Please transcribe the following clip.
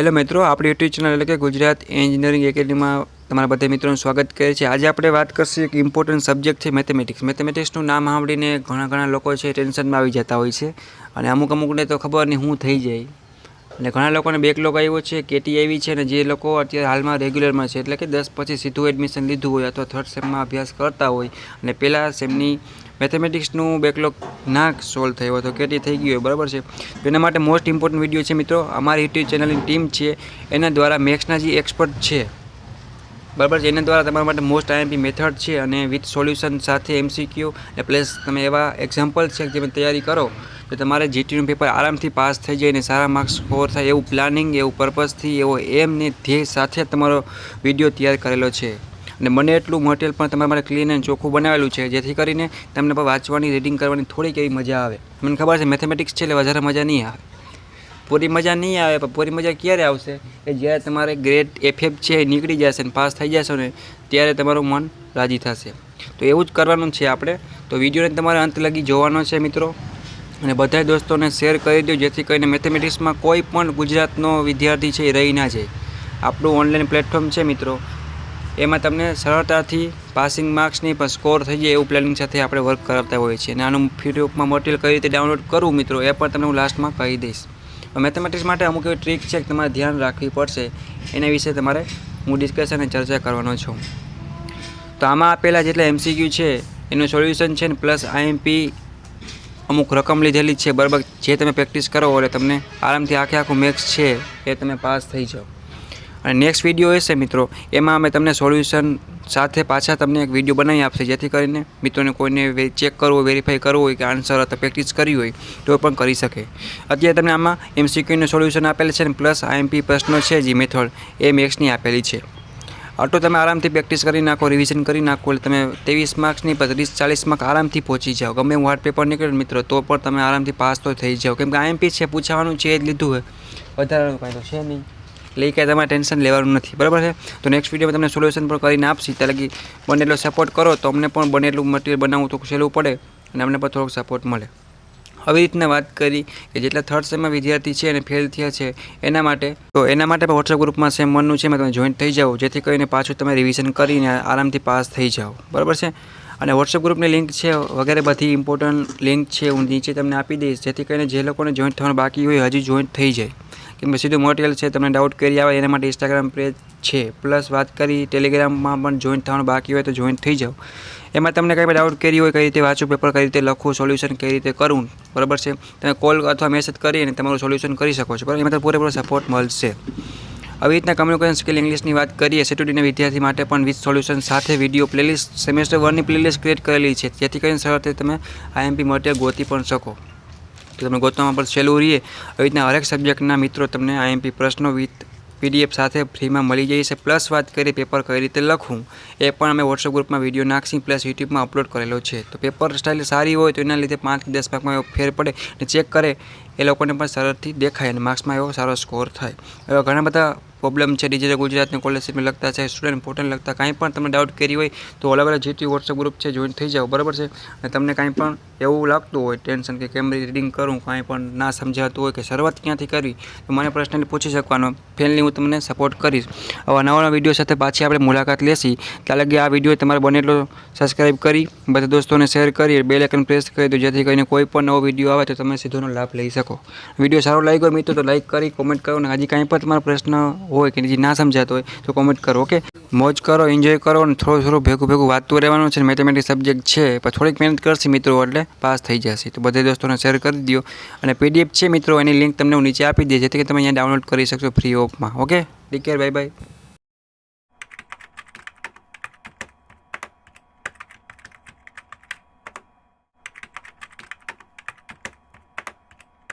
Hello મિત્રો, આપણી YouTube channel એટલે કે ગુજરાત એન્જિનિયરિંગ એકેડમીમાં તમારા બધા મિત્રોનું સ્વાગત કરે છે। આજે આપણે વાત કરશું એક ઇમ્પોર્ટન્ટ સબ્જેક્ટ છે મેથેમેટિક્સ। મેથેમેટિક્સનું નામ સાંભળીને ઘણા લોકો છે ટેન્શનમાં આવી જતા હોય છે અને અમુકને તો ખબર નહીં શું થઈ જાય અને ઘણા લોકોને બેકલોગ આવ્યો છે, કેટી આવી છે અને જે લોકો અત્યારે હાલમાં રેગ્યુલરમાં છે એટલે કે 10 પછી સીધું એડમિશન લીધું હોય અથવા થર્ડ સેમમાં અભ્યાસ કરતા હોય અને પહેલાં સેમની મેથેમેટિક્સનું બેકલોગ ના સોલ્વ થયો હોય તો કેટી થઈ ગયું હોય, બરાબર છે। તો એના માટે મોસ્ટ ઇમ્પોર્ટન્ટ વિડીયો છે મિત્રો, અમારી યુટ્યુબ ચેનલની ટીમ છે એના દ્વારા મેથ્સના જે એક્સપર્ટ છે, બરાબર છે, એના દ્વારા તમારા માટે મોસ્ટ આઈએમપી મેથડ છે અને વિથ સોલ્યુશન સાથે એમસીક્યુ અને પ્લસ તમે એવા એક્ઝામ્પલ છે કે તમે તૈયારી કરો તો તમારે જીટીનું પેપર આરામથી પાસ થઈ જાય અને સારા માર્ક્સ સ્કોર થાય એવું પ્લાનિંગ, એવું પર્પઝથી, એવો એમ ને ધ્યેય સાથે તમારો વિડીયો તૈયાર કરેલો છે અને મને એટલું મટીરિયલ પણ તમારા માટે ક્લીન અને ચોખ્ખું બનાવેલું છે જેથી કરીને તમને પણ વાંચવાની, રીડિંગ કરવાની થોડીક એવી મજા આવે। મને ખબર છે મેથેમેટિક્સ છે એટલે વધારે મજા નહીં આવે, પૂરી મજા નહીં આવે, પણ પૂરી મજા ક્યારે આવશે કે જ્યારે તમારે ગ્રેડ FF છે એ નીકળી જશે અને પાસ થઈ જશો ને ત્યારે તમારું મન રાજી થશે। તો એવું જ કરવાનું છે આપણે। તો વિડીયોને તમારે અંત લગી જોવાનો છે મિત્રો અને બધા દોસ્તોને શેર કરી દો જેથી કરીને મેથેમેટિક્સમાં કોઈ પણ ગુજરાતનો વિદ્યાર્થી છે એ રહી ના જાય। આપણું ઓનલાઈન પ્લેટફોર્મ છે મિત્રો, એમાં તમને સરળતાથી પાસિંગ માર્ક્સ નહીં પણ સ્કોર થઈ જાય એવું પ્લાનિંગ સાથે આપણે વર્ક કરાવતા હોઈએ છીએ અને આનું ફ્રીમાં મટીરિયલ કઈ રીતે ડાઉનલોડ કરવું મિત્રો એ પણ તમને હું લાસ્ટમાં કહી દઈશ। મેથેમેટિક્સ માટે અમુક એવી ટ્રીક છે કે તમારે ધ્યાન રાખવી પડશે, એના વિશે તમારે હું ડિસ્કશન અને ચર્ચા કરવાનો છું। તો આમાં આપેલા જેટલા MCQ છે એનું સોલ્યુશન છે ને પ્લસ IMP અમુક રકમ લીધેલી છે, બરાબર, જે તમે પ્રેક્ટિસ કરો એટલે તમને આરામથી આખું મેથ્સ છે એ તમે પાસ થઈ જાઓ। અને નેક્સ્ટ વિડીયો હશે મિત્રો, એમાં અમે તમને સોલ્યુશન સાથે પાછા તમને એક વિડીયો બનાવી આપશે જેથી કરીને મિત્રોને કોઈને ચેક કરવું હોય, વેરીફાઈ કરવું હોય કે આન્સર અથવા પ્રેક્ટિસ કરવી હોય તો પણ કરી શકે। અત્યારે તમને આમાં MCQનું સોલ્યુશન આપેલું છે અને પ્લસ IMP પ્રશ્નો છે જે મેથડ એ મેથ્સની આપેલી છે। આટલું તમે આરામથી પ્રેક્ટિસ કરી નાખો, રિવિઝન કરી નાખો એટલે તમે 23 માર્ક્સની 30-40 માર્ક આરામથી પહોંચી જાઓ। ગમે એવું હાર્ડ પેપર નીકળે મિત્રો તો પણ તમે આરામથી પાસ તો થઈ જાઓ, કેમ કે IMP છે, પૂછવાનું છે, એ જ લીધું હોય, વધારાનું કાંઈ તો છે નહીં એટલે એ કાંઈ તમારે ટેન્શન લેવાનું નથી, બરાબર છે। તો નેક્સ્ટ વિડીયોમાં તમને સોલ્યુશન પણ કરીને આપશી, ત્યાં લગી બને એટલો સપોર્ટ કરો તો અમને પણ બને એટલું મટીરિયલ બનાવવું તો સહેલું પડે અને અમને પણ થોડોક સપોર્ટ મળે। આવી રીતના વાત કરી કે જેટલા થર્ડ સેમમાં વિદ્યાર્થી છે અને ફેલ થયા છે એના માટે પણ વોટ્સએપ ગ્રુપમાં સેમ 1નું છે, તમે જોઈન્ટ થઈ જાઓ જેથી કરીને પાછું તમે રિવિઝન કરીને આરામથી પાસ થઈ જાઓ, બરાબર છે। અને વોટ્સએપ ગ્રુપની લિંક છે વગેરે બધી ઇમ્પોર્ટન્ટ લિંક છે હું નીચે તમને આપી દઈશ જેથી કરીને જે લોકોને જોઈન્ટ થવાનું બાકી હોય હજી જોઈન્ટ થઈ જાય, કેમ કે સીધું મટીરિયલ છે, તમને ડાઉટ કરી આવે એના માટે ઇન્સ્ટાગ્રામ પેજ છે, પ્લસ વાત કરી ટેલિગ્રામમાં પણ જોઈન્ટ થવાનું બાકી હોય તો જોઈન્ટ થઈ જાઓ। એમાં તમને કંઈ પણ ડાઉટ કરી હોય, કઈ રીતે વાંચું પેપર, કઈ રીતે લખું, સોલ્યુશન કઈ રીતે કરવું, બરાબર છે, તમે કોલ અથવા મેસેજ કરીને તમારું સોલ્યુશન કરી શકો છો, બરાબર, એમાં તો પૂરેપૂરો સપોર્ટ મળશે। આવી રીતના કમ્યુનિકેશન સ્કિલ ઇંગ્લિશની વાત કરીએ, CTUTના વિદ્યાર્થી માટે પણ વિથ સોલ્યુશન સાથે વિડીયો પ્લેલિસ્ટ સેમેસ્ટર 1ની પ્લેલિસ્ટ ક્રિએટ કરેલી છે જેથી કરીને સરળથી તમે IMP મટીરિયલ ગોતી પણ શકો, તો તમે ગોતવામાં પણ સહેલું રહીએ। આવી રીતના હરેક સબ્જેક્ટના મિત્રો તમને IMP પ્રશ્નો વિથ PDF સાથે ફ્રીમાં મળી જાય છે। પ્લસ વાત કરીએ પેપર કઈ રીતે લખવું એ પણ અમે વોટ્સએપ ગ્રુપમાં વિડીયો નાખશી, પ્લસ યુટ્યુબમાં અપલોડ કરેલો છે। તો પેપર સ્ટાઇલ સારી હોય તો એના લીધે 5 થી 10 માર્કમાં એવો ફેર પડે અને ચેક કરે એ લોકોને પણ સરળથી દેખાય અને માર્ક્સમાં એવો સારો સ્કોર થાય। એવા ઘણા બધા પ્રોબ્લેમ છે ડિજિટલ ગુજરાતની સ્કોલરશીપને લગતા છે, સ્ટુડન્ટ પોર્ટલને લગતા કાંઈ પણ તમને ડાઉટ કરી હોય તો અલગ અલગ GT વોટ્સએપ ગ્રુપ છે, જોઈન થઈ જાઓ, બરાબર છે। અને તમને કાંઈ પણ એવું લાગતું હોય ટેન્શન કે કેમ રીડિંગ કરું, કાંઈ પણ ના સમજાતું હોય કે શરૂઆત ક્યાંથી કરવી તો મને પર્સનલી પૂછી શકવાનો, ફેનલી હું તમને સપોર્ટ કરીશ। આવા નવા વિડીયો સાથે પાછી આપણે મુલાકાત લેશી, ત્યાં લગી આ વિડીયો તમારે બને એટલો સબસ્ક્રાઈબ કરી બધા દોસ્તોને શેર કરી બેલ આઇકન પ્રેસ કરી દો જેથી કરીને કોઈ પણ નવો વિડીયો આવે તો તમે સીધોનો લાભ લઈ શકો। વિડીયો સારો લાગ્યો મિત્રો તો લાઈક કરી કોમેન્ટ કરો અને હજી કાંઈ પણ તમારો પ્રશ્ન હોય કે જે ના સમજાતો હોય તો કોમેન્ટ કરો, ઓકે। મોજ કરો, એન્જોય કરો અને થોડું ભેગું વાંચતું રહેવાનું છે। મેથેમેટિક્સ સબ્જેક્ટ છે પણ થોડીક મહેનત કરશે મિત્રો એટલે પાસ થઈ જશે, તો બધા દોસ્તોને શેર કરી દો અને PDF છે મિત્રો એની લિંક તમને હું નીચે આપી દઈશ જેથી કે તમે અહીંયા ડાઉનલોડ કરી શકશો ફ્રી ઓફમાં, okay. Take care, bye by.